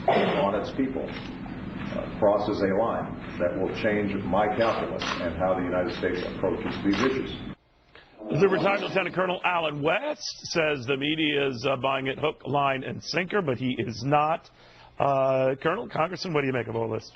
on its people crosses a line that will change my calculus and how the United States approaches these issues. The retired Lieutenant Colonel Alan West says the media is buying it hook, line, and sinker, but he is not. Colonel, Congressman, what do you make of all this?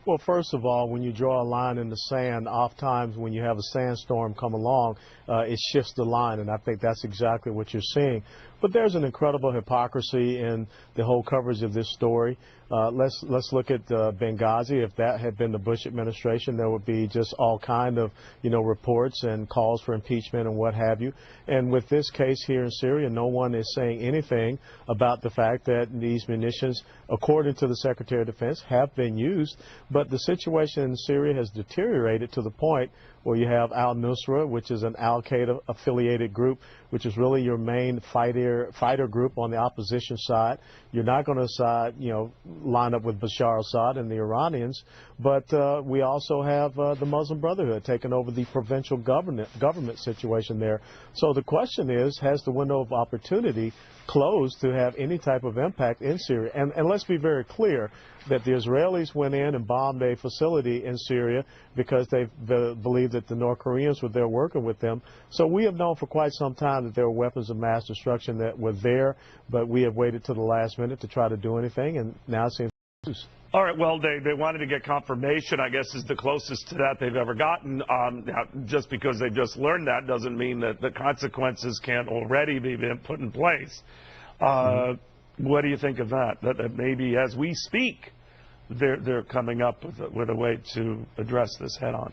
Well, first of all, when you draw a line in the sand, oftentimes when you have a sandstorm come along, it shifts the line, and I think that's exactly what you're seeing. But there's an incredible hypocrisy in the whole coverage of this story. Let's look at Benghazi. If that had been the Bush administration, there would be just all kind of, reports and calls for impeachment and what have you. And with this case here in Syria, no one is saying anything about the fact that these munitions, according to the Secretary of Defense, have been used. But the situation in Syria has deteriorated to the point where you have al-Nusra, which is an al-Qaeda affiliated group, which is really your main fighter group on the opposition side. You're not going to line up with Bashar al-Assad and the Iranians, but we also have the Muslim Brotherhood taking over the provincial government situation there. So the question is, has the window of opportunity closed to have any type of impact in Syria? And let's be very clear that the Israelis went in and bombed a facility in Syria because they believed that the North Koreans were there working with them. So we have known for quite some time that there were weapons of mass destruction that were there, but we have waited to the last minute to try to do anything, and now it seems to use. All right, well, they wanted to get confirmation, I guess, is the closest to that they've ever gotten. Now, just because they've just learned that doesn't mean that the consequences can't already be put in place. What do you think of that? That maybe as we speak, they're coming up with a way to address this head on.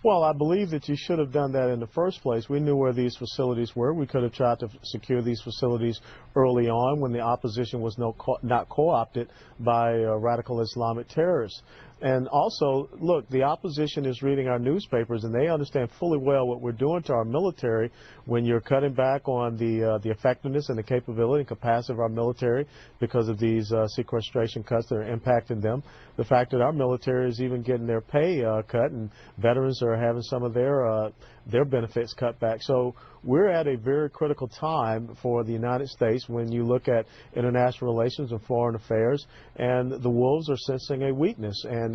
Well, I believe that you should have done that in the first place. We knew where these facilities were. We could have tried to secure these facilities early on when the opposition was not co-opted by radical Islamic terrorists. And also, look, the opposition is reading our newspapers, and they understand fully well what we're doing to our military when you're cutting back on the effectiveness and the capability and capacity of our military because of these sequestration cuts that are impacting them. The fact that our military is even getting their pay cut, and veterans are having some of their benefits cut back. So we're at a very critical time for the United States when you look at international relations and foreign affairs, and the wolves are sensing a weakness. And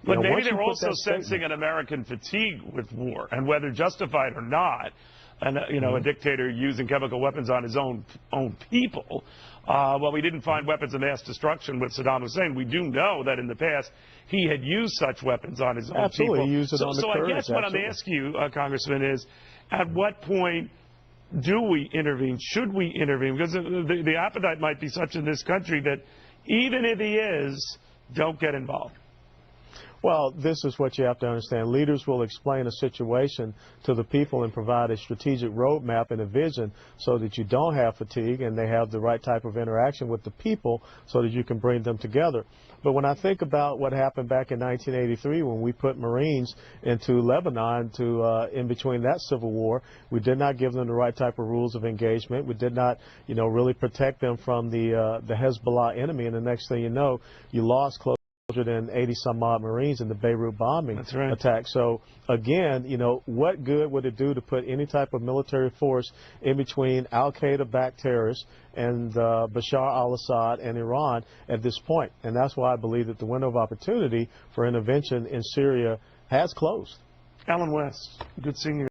but maybe they're also sensing an American fatigue with war, and whether justified or not, and a dictator using chemical weapons on his own people. Well, we didn't find weapons of mass destruction with Saddam Hussein. We do know that in the past he had used such weapons on his own people. He used it on the Kurds. I guess what I'm asking you, Congressman, is at what point do we intervene? Should we intervene? Because the appetite might be such in this country that even if he is, don't get involved. Well, this is what you have to understand. Leaders will explain a situation to the people and provide a strategic roadmap and a vision so that you don't have fatigue and they have the right type of interaction with the people so that you can bring them together. But when I think about what happened back in 1983 when we put Marines into Lebanon in between that civil war, we did not give them the right type of rules of engagement. We did not, really protect them from the Hezbollah enemy. And the next thing you know, you lost close to 80-some-odd Marines in the Beirut bombing attack. So, again, what good would it do to put any type of military force in between al-Qaeda-backed terrorists and Bashar al-Assad and Iran at this point? And that's why I believe that the window of opportunity for intervention in Syria has closed. Alan West, good seeing you.